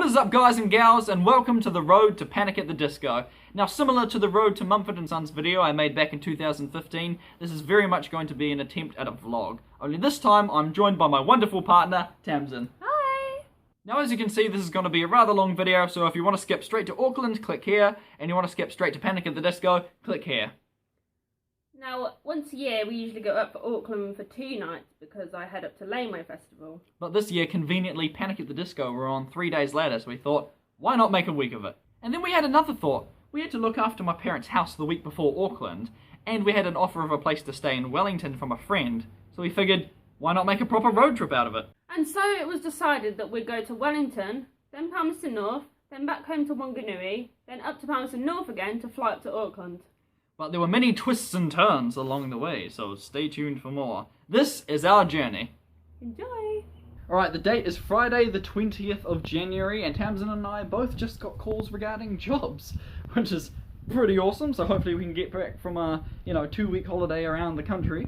What is up, guys and gals, and welcome to the road to Panic at the Disco. Now, similar to the road to Mumford & Sons video I made back in 2015, this is very much going to be an attempt at a vlog. Only this time, I'm joined by my wonderful partner, Tamsin. Hi! Now, as you can see, this is going to be a rather long video, so if you want to skip straight to Auckland, click here, and you want to skip straight to Panic at the Disco, click here. Now, once a year we usually go up for Auckland for 2 nights because I head up to Laneway Festival. But this year, conveniently, Panic at the Disco were on 3 days later, so we thought, why not make a week of it? And then we had another thought. We had to look after my parents' house the week before Auckland, and we had an offer of a place to stay in Wellington from a friend, so we figured, why not make a proper road trip out of it? And so it was decided that we'd go to Wellington, then Palmerston North, then back home to Wanganui, then up to Palmerston North again to fly up to Auckland. But there were many twists and turns along the way, so stay tuned for more. This is our journey. Enjoy! Alright, the date is Friday the 20th of January, and Tamsin and I both just got calls regarding jobs, which is pretty awesome, so hopefully we can get back from a, 2-week holiday around the country,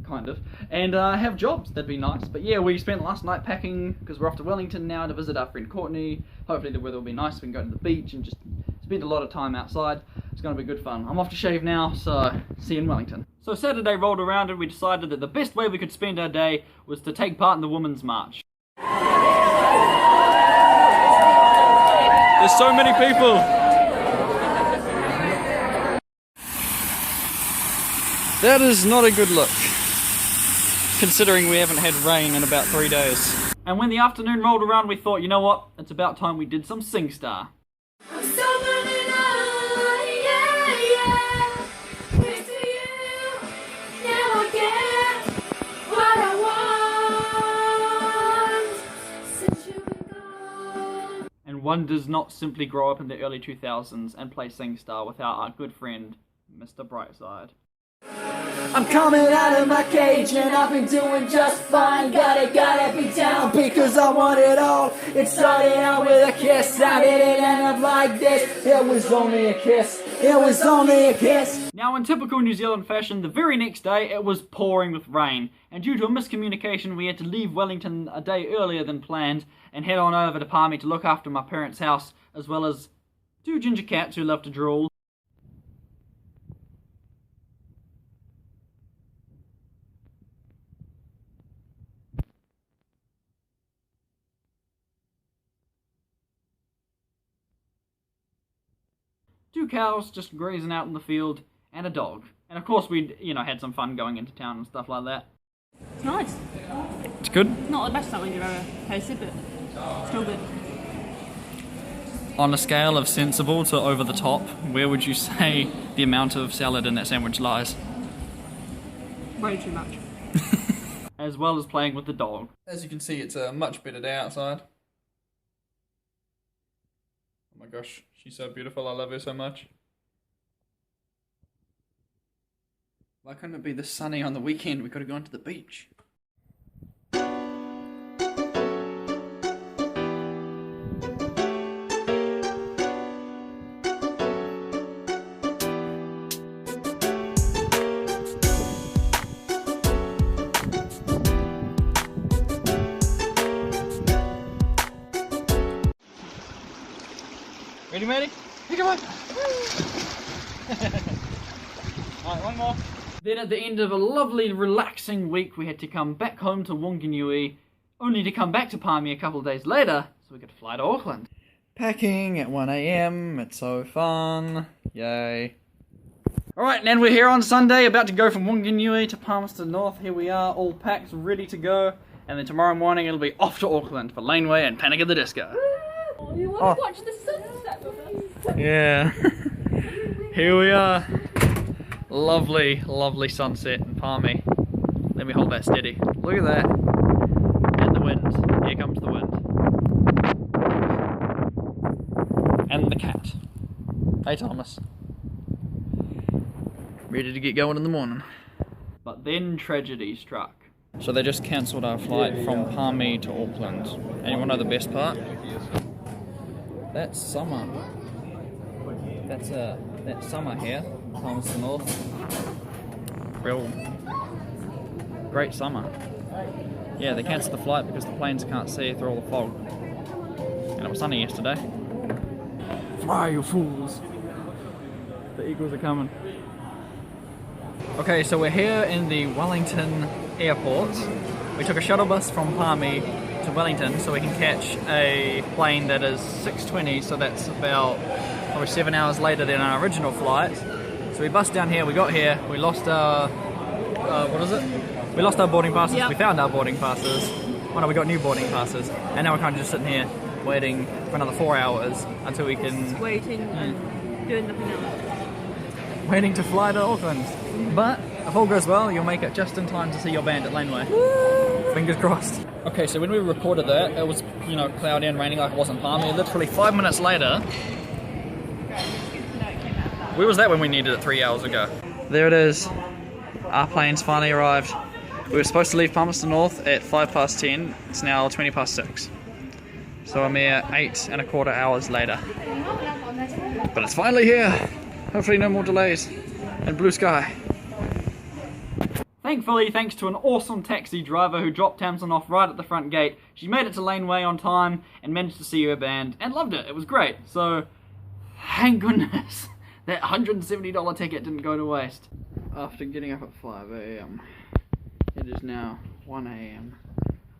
kind of, and have jobs. That'd be nice. But yeah, we spent last night packing, because we're off to Wellington now to visit our friend Courtney. Hopefully the weather will be nice, we can go to the beach and just spend a lot of time outside. It's going to be good fun. I'm off to shave now, so see you in Wellington. So Saturday rolled around and we decided that the best way we could spend our day was to take part in the Women's March. There's so many people! That is not a good look, considering we haven't had rain in about 3 days. And when the afternoon rolled around, we thought, you know what, it's about time we did some SingStar. And one does not simply grow up in the early 2000s and play SingStar without our good friend, Mr. Brightside. I'm coming out of my cage and I've been doing just fine. Gotta be down because I want it all. It started out with a kiss, how did it end up like this? It was only a kiss, it was only a kiss. Now, in typical New Zealand fashion, the very next day it was pouring with rain, and due to a miscommunication we had to leave Wellington a day earlier than planned and head on over to Palmy to look after my parents' house, as well as 2 ginger cats who love to drool. Two cows just grazing out in the field, and a dog. And of course we'd, had some fun going into town and stuff like that. It's nice. It's good? Not the best salad you've ever tasted, but still good. On a scale of sensible to over the top, where would you say the amount of salad in that sandwich lies? Way too much. As well as playing with the dog. As you can see, it's a much better day outside. Oh my gosh, she's so beautiful, I love her so much. Why couldn't it be this sunny on the weekend? We could have gone to the beach. Ready, matey? Here, come on! Alright, one more. Then at the end of a lovely, relaxing week, we had to come back home to Wanganui, only to come back to Palmy a couple of days later, so we could fly to Auckland. Packing at 1 AM, it's so fun. Yay. Alright, and we're here on Sunday, about to go from Wanganui to Palmerston North. Here we are, all packed, ready to go. And then tomorrow morning it'll be off to Auckland for Laneway and Panic at the Disco. You want to watch the sunset with us? Yeah. Here we are. Lovely, lovely sunset in Palmy. Let me hold that steady. Look at that. And the wind. Here comes the wind. And the cat. Hey Thomas. Ready to get going in the morning. But then tragedy struck. So they just cancelled our flight from Palmy to Auckland. And you want to know the best part? That's summer. That's summer here, Palmerston North. Real great summer. Yeah, they cancelled the flight because the planes can't see through all the fog. And it was sunny yesterday. Fly, you fools! The eagles are coming. Okay, so we're here in the Wellington airport. We took a shuttle bus from Palmy to Wellington so we can catch a plane that is 6:20, so that's about probably 7 hours later than our original flight. So we bussed down here, we got here, we lost our, what is it? We lost our boarding passes, yep. We found our boarding passes. Oh no, we got new boarding passes. And now we're kind of just sitting here waiting for another 4 hours until we can... Just waiting and doing nothing else. Waiting to fly to Auckland. But if all goes well, you'll make it just in time to see your band at Laneway. Woo! Fingers crossed. Okay, so when we recorded that, it was, you know, cloudy and raining like it wasn't Palmy. Literally 5 minutes later... Where was that when we needed it 3 hours ago? There it is. Our plane's finally arrived. We were supposed to leave Palmerston North at 10:05. It's now 6:20. So a mere 8¼ hours later. But it's finally here. Hopefully no more delays. And blue sky. Thankfully, thanks to an awesome taxi driver who dropped Tamsin off right at the front gate, she made it to Laneway on time and managed to see her band and loved it. It was great. So, thank goodness that $170 ticket didn't go to waste. After getting up at 5 AM, it is now 1 AM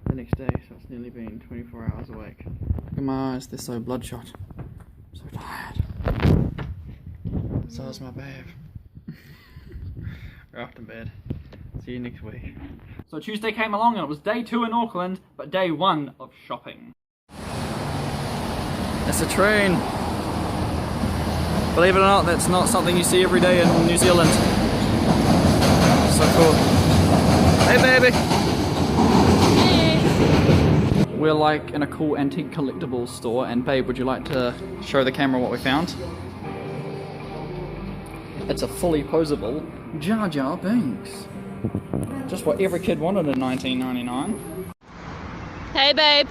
the next day, so it's nearly been 24 hours awake. Look at my eyes, they're so bloodshot. I'm so tired. So is my babe. We're off to bed. See you next week. So Tuesday came along and it was day 2 in Auckland, but day 1 of shopping. It's a train. Believe it or not, that's not something you see every day in New Zealand. So cool. Hey baby! Hey! We're like in a cool antique collectibles store, and babe, would you like to show the camera what we found? It's a fully posable Jar Jar Binks. Just what every kid wanted in 1999. Hey babe!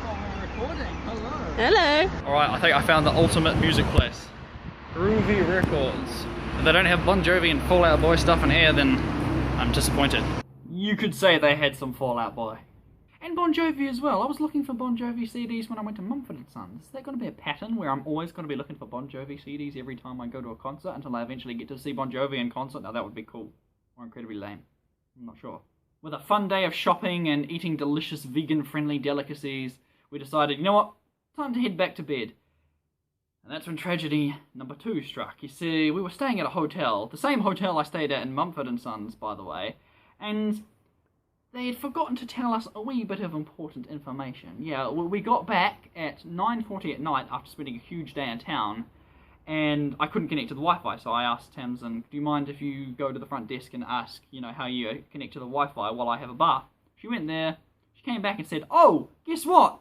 Oh, we're recording. Hello! Hello! Alright, I think I found the ultimate music place. Groovy Records. If they don't have Bon Jovi and Fall Out Boy stuff in here, then I'm disappointed. You could say they had some Fall Out Boy. And Bon Jovi as well. I was looking for Bon Jovi CDs when I went to Mumford & Sons. Is there going to be a pattern where I'm always going to be looking for Bon Jovi CDs every time I go to a concert until I eventually get to see Bon Jovi in concert? Now that would be cool. Or incredibly lame. I'm not sure. With a fun day of shopping and eating delicious vegan-friendly delicacies, we decided, you know what? Time to head back to bed. And that's when tragedy number 2 struck. You see, we were staying at a hotel, the same hotel I stayed at in Mumford & Sons, by the way, and they had forgotten to tell us a wee bit of important information. Yeah, we got back at 9:40 at night after spending a huge day in town, and I couldn't connect to the Wi-Fi, so I asked Tamsin, do you mind if you go to the front desk and ask, you know, how you connect to the Wi-Fi while I have a bath? She went there, she came back and said, oh, guess what?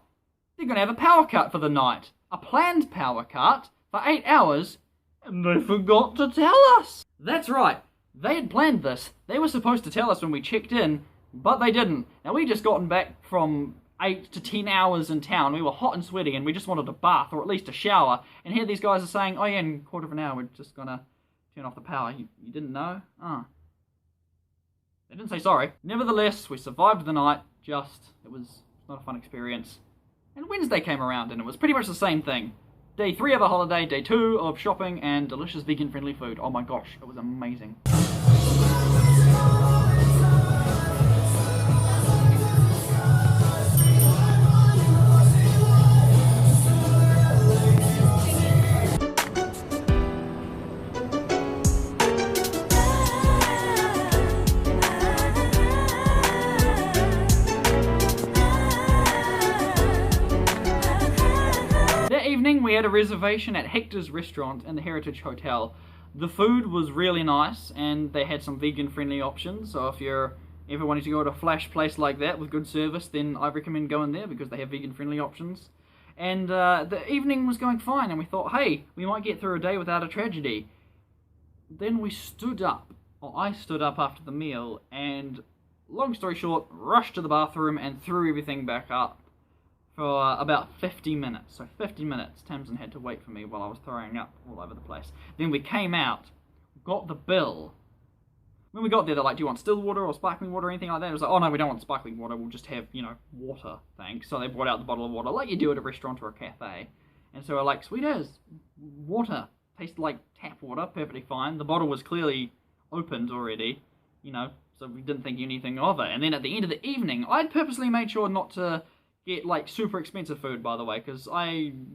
They're going to have a power cut for the night. A planned power cut for 8 hours, and they forgot to tell us. That's right, they had planned this. They were supposed to tell us when we checked in, but they didn't. Now, we just gotten back from 8 to 10 hours in town. We were hot and sweaty, and we just wanted a bath, or at least a shower. And here these guys are saying, oh yeah, in a quarter of an hour, we're just gonna turn off the power. You didn't know? Ah. They didn't say sorry. Nevertheless, we survived the night, it was not a fun experience. And Wednesday came around, and it was pretty much the same thing. Day 3 of a holiday, day 2 of shopping, and delicious vegan-friendly food. Oh my gosh, it was amazing. We had a reservation at Hector's restaurant in the Heritage Hotel. The food was really nice, and they had some vegan-friendly options, so if you're ever wanting to go to a flash place like that with good service, then I recommend going there because they have vegan-friendly options. And the evening was going fine, and we thought, hey, we might get through a day without a tragedy. Then we stood up, or I stood up after the meal, and long story short, rushed to the bathroom and threw everything back up. For about 50 minutes. So 50 minutes, Tamsin had to wait for me while I was throwing up all over the place. Then we came out, got the bill, When we got there, they're like, do you want still water or sparkling water or anything like that? It was like, oh no, we don't want sparkling water, we'll just have, you know, water, thanks. So they brought out the bottle of water, like you do at a restaurant or a cafe. And so we're like, sweet as, water. Tasted like tap water, perfectly fine. The bottle was clearly opened already, you know, so we didn't think anything of it. And then at the end of the evening, I'd purposely made sure not to get, like, super expensive food, by the way, because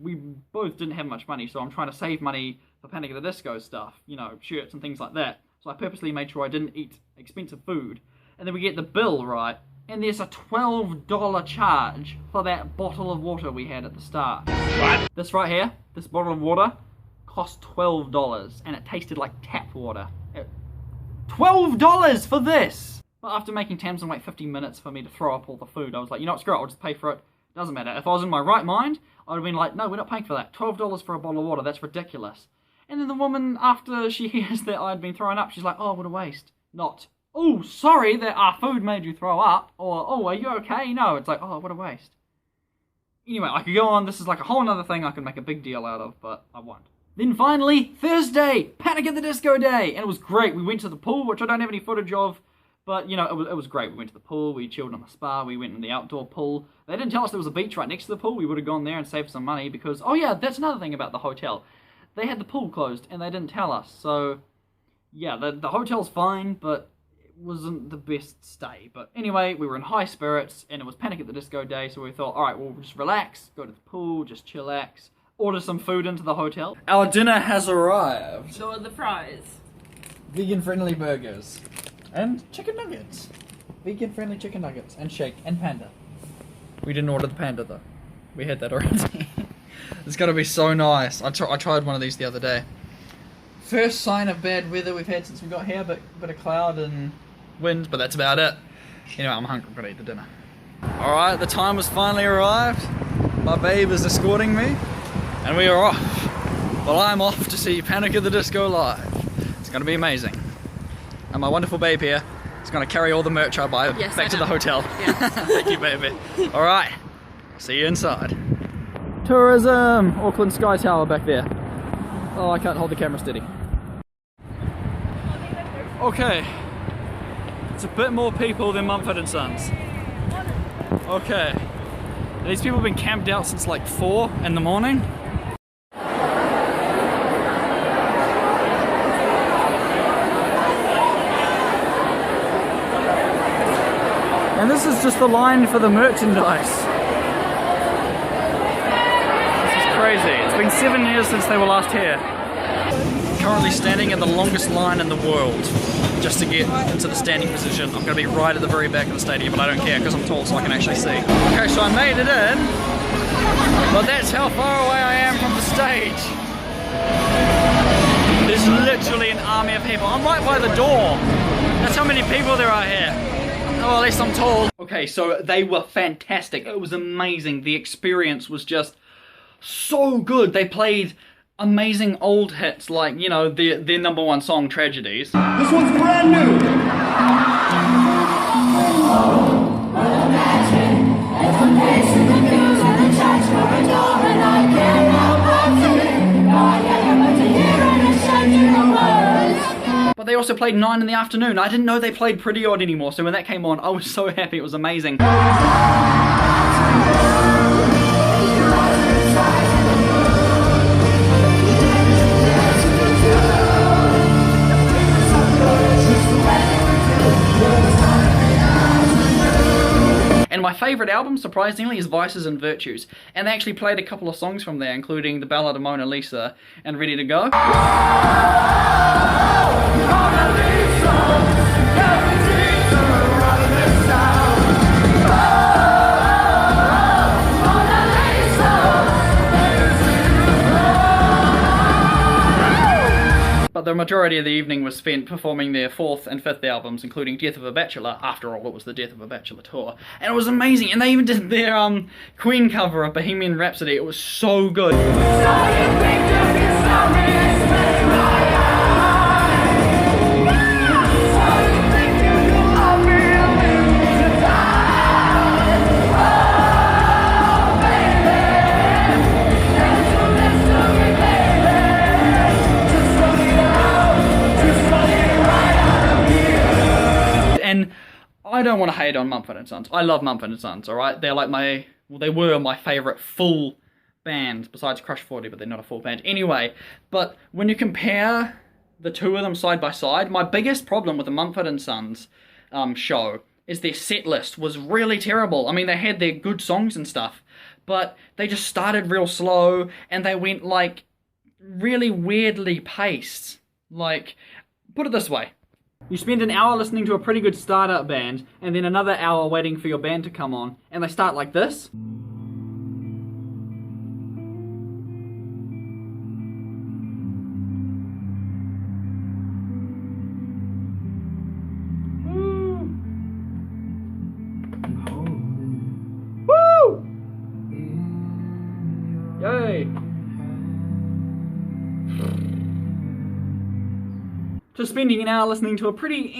we both didn't have much money, so I'm trying to save money for Panic at the Disco stuff, you know, shirts and things like that. So I purposely made sure I didn't eat expensive food. And then we get the bill, right? And there's a $12 charge for that bottle of water we had at the start. What? This right here, this bottle of water, cost $12. And it tasted like tap water. $12 for this! But after making Tamsin wait 50 minutes for me to throw up all the food, I was like, you know what, screw it, I'll just pay for it. Doesn't matter. If I was in my right mind, I would have been like, no, we're not paying for that. $12 for a bottle of water, that's ridiculous. And then the woman, after she hears that I'd been throwing up, she's like, oh, what a waste. Not, oh, sorry that our food made you throw up. Or, oh, are you okay? No, it's like, oh, what a waste. Anyway, I could go on. This is like a whole other thing I could make a big deal out of, but I won't. Then finally, Thursday, Panic at the Disco Day. And it was great. We went to the pool, which I don't have any footage of. But, you know, it was great. We went to the pool, we chilled on the spa, we went in the outdoor pool. They didn't tell us there was a beach right next to the pool. We would have gone there and saved some money because, oh yeah, that's another thing about the hotel. They had the pool closed and they didn't tell us. So, yeah, the hotel's fine, but it wasn't the best stay. But anyway, we were in high spirits and it was Panic at the Disco Day, so we thought, alright, we'll just relax, go to the pool, just chillax, order some food into the hotel. Our dinner has arrived. So are the fries. Vegan-friendly burgers. And chicken nuggets. Vegan-friendly chicken nuggets. And shake. And panda. We didn't order the panda, though. We had that already. It's gotta be so nice. I tried one of these the other day. First sign of bad weather we've had since we got here, but a bit of cloud and wind, but that's about it. Anyway, I'm hungry. I'm gonna eat the dinner. Alright, the time has finally arrived. My babe is escorting me. And we are off. Well, I'm off to see Panic at the Disco live. It's gonna be amazing. And my wonderful babe here is going to carry all the merch I buy back to the hotel. Yes. Thank you, baby. Alright, see you inside. Tourism! Auckland Sky Tower back there. Oh, I can't hold the camera steady. Okay. It's a bit more people than Mumford & Sons. Okay. These people have been camped out since like 4 in the morning. And this is just the line for the merchandise. This is crazy. It's been 7 years since they were last here. Currently standing in the longest line in the world just to get into the standing position. I'm going to be right at the very back of the stadium, but I don't care because I'm tall so I can actually see. Okay, so I made it in, but that's how far away I am from the stage. There's literally an army of people. I'm right by the door. That's how many people there are here. Oh, at least I'm tall. Okay, so they were fantastic. It was amazing. The experience was just so good. They played amazing old hits like, you know, their #1 song, Tragedies. This one's brand new. But they also played 9 in the afternoon. I didn't know they played Pretty.Odd anymore, so when that came on, I was so happy. It was amazing. And my favourite album, surprisingly, is Vices and Virtues. And they actually played a couple of songs from there, including The Ballad of Mona Lisa and Ready to Go. But the majority of the evening was spent performing their 4th and 5th albums, including Death of a Bachelor. After all, it was the Death of a Bachelor tour. And it was amazing, and they even did their Queen cover of Bohemian Rhapsody. It was so good. I don't want to hate on Mumford & Sons. I love Mumford & Sons, alright? They're like they were my favourite full band, besides Crush 40, but they're not a full band. Anyway, but when you compare the two of them side by side, my biggest problem with the Mumford & Sons show is their set list was really terrible. I mean, they had their good songs and stuff, but they just started real slow, and they went, like, really weirdly paced. Like, put it this way. You spend an hour listening to a pretty good startup band, and then another hour waiting for your band to come on, and they start like this. Woo! Yay! To spending an hour listening to a pretty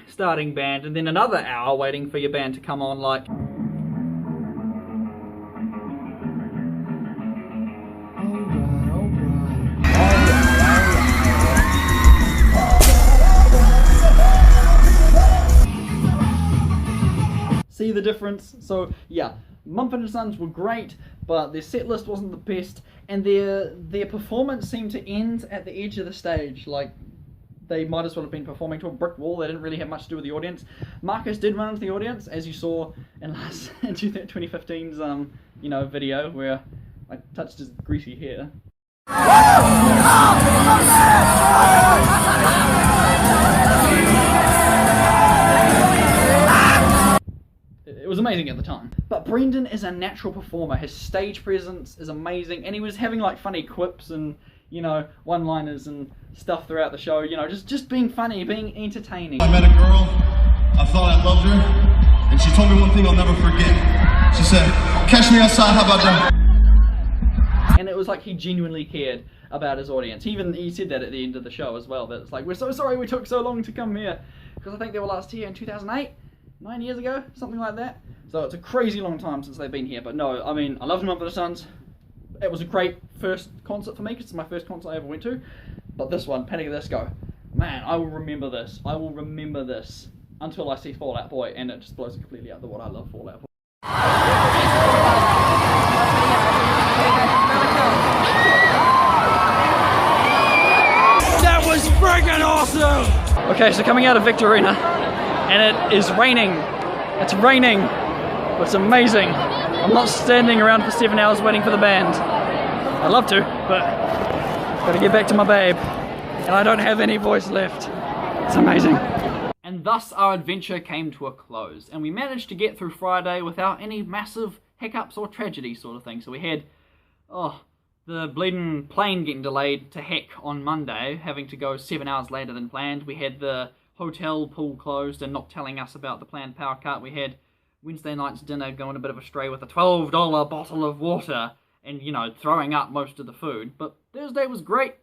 starting band, and then another hour waiting for your band to come on, like... See the difference? So, yeah, Mumford & Sons were great, but their set list wasn't the best, and their performance seemed to end at the edge of the stage, like... They might as well have been performing to a brick wall. They didn't really have much to do with the audience. Marcus did run into the audience, as you saw in 2015's video where I touched his greasy hair. It was amazing at the time. But Brendan is a natural performer. His stage presence is amazing, and he was having like funny quips and one-liners and stuff throughout the show, just being funny, being entertaining. I met a girl, I thought I loved her, and she told me one thing I'll never forget. She said, catch me outside, how about that? And it was like he genuinely cared about his audience. He said that at the end of the show as well, that it's like, we're so sorry we took so long to come here, because I think they were last here in 2008, 9 years ago, something like that. So it's a crazy long time since they've been here, but no, I mean, I love Mumford & Sons. It was a great first concert for me, because it's my first concert I ever went to. But this one, Panic! At the Disco, man, I will remember this. I will remember this until I see Fall Out Boy, and it just blows it completely out of what I love Fall Out Boy. That was friggin' awesome! Okay, so coming out of Victor Arena, and it is raining. It's raining. It's amazing. I'm not standing around for 7 hours waiting for the band. I'd love to, but gotta get back to my babe. And I don't have any voice left. It's amazing. And thus our adventure came to a close. And we managed to get through Friday without any massive hiccups or tragedy sort of thing. So we had, the bleeding plane getting delayed to heck on Monday, having to go 7 hours later than planned. We had the hotel pool closed and not telling us about the planned power cut. We had Wednesday night's dinner going a bit of a stray with a $12 bottle of water and, throwing up most of the food. But Thursday was great.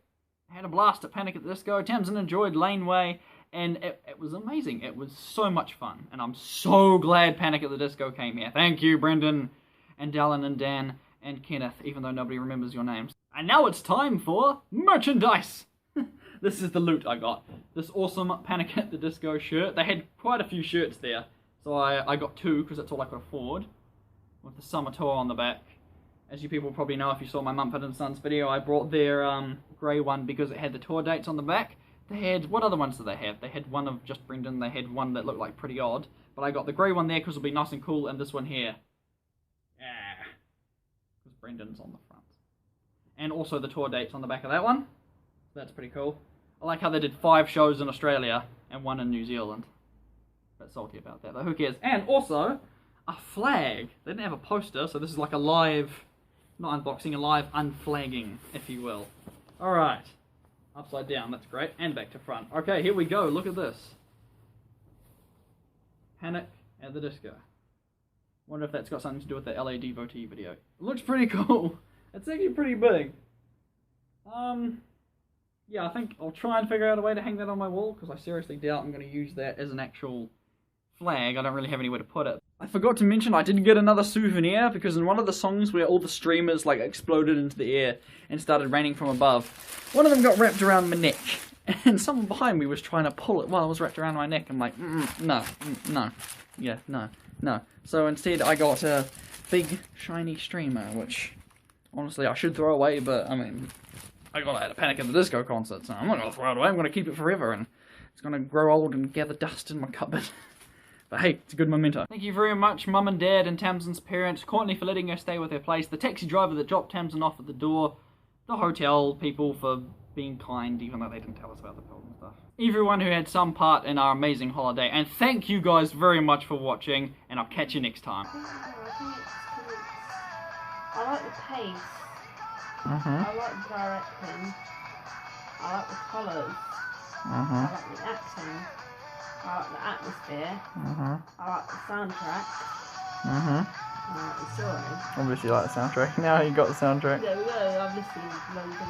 Had a blast at Panic! At the Disco. Tamsin enjoyed Laneway, and it was amazing. It was so much fun, and I'm so glad Panic! At the Disco came here. Thank you, Brendan, and Dallin, and Dan, and Kenneth, even though nobody remembers your names. And now it's time for merchandise! This is the loot I got. This awesome Panic! At the Disco shirt. They had quite a few shirts there. So I got two, because that's all I could afford, with the summer tour on the back. As you people probably know if you saw my Mumford & Sons video, I brought their grey one because it had the tour dates on the back. They had, what other ones did they have? They had one of just Brendan, they had one that looked like Pretty.Odd, but I got the grey one there because it'll be nice and cool, and this one here. Yeah, because Brendan's on the front. And also the tour dates on the back of that one. That's pretty cool. I like how they did 5 shows in Australia and 1 in New Zealand. A bit salty about that, but who cares? And also, a flag. They didn't have a poster, so this is like a live, not unboxing, a live unflagging, if you will. Alright. Upside down, that's great. And back to front. Okay, here we go. Look at this. Panic! At the Disco. Wonder if that's got something to do with the LA Devotee video. It looks pretty cool. It's actually pretty big. Yeah, I think I'll try and figure out a way to hang that on my wall, because I seriously doubt I'm going to use that as an actual flag. I don't really have anywhere to put it. I forgot to mention I did get another souvenir, because in one of the songs where all the streamers like exploded into the air and started raining from above, one of them got wrapped around my neck, and someone behind me was trying to pull it while it was wrapped around my neck. I'm like, no, Yeah, no. So instead I got a big shiny streamer, which honestly I should throw away, but I mean, I got it at a Panic at the Disco concert, so I'm not going to throw it away. I'm going to keep it forever, and it's going to grow old and gather dust in my cupboard. But hey, it's a good memento. Thank you very much, Mum and Dad and Tamsin's parents, Courtney for letting her stay with her place, the taxi driver that dropped Tamsin off at the door, the hotel people for being kind, even though they didn't tell us about the pills and stuff. Everyone who had some part in our amazing holiday, and thank you guys very much for watching, and I'll catch you next time. I like the pace. I like the directing. I like the colours. I like the acting. I like the atmosphere. I like the soundtrack. I like the story. Obviously you like the soundtrack. Now you got the soundtrack. There we go, I've listened to loads of them.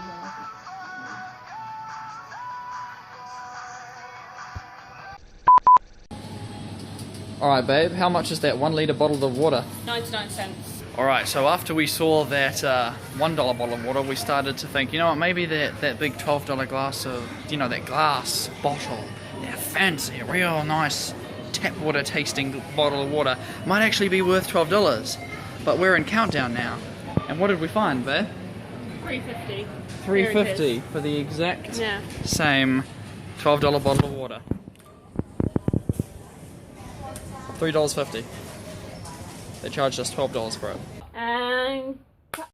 Alright babe, how much is that 1 litre bottle of water? 99 cents. Alright, so after we saw that $1 bottle of water, we started to think, you know what, maybe that big $12 glass of, you know, that glass bottle, that fancy, real nice tap water tasting bottle of water, might actually be worth $12. But we're in Countdown now. And what did we find, babe? $3.50. $3.50 for the exact same $12 bottle of water. $3.50. They charged us $12 for it.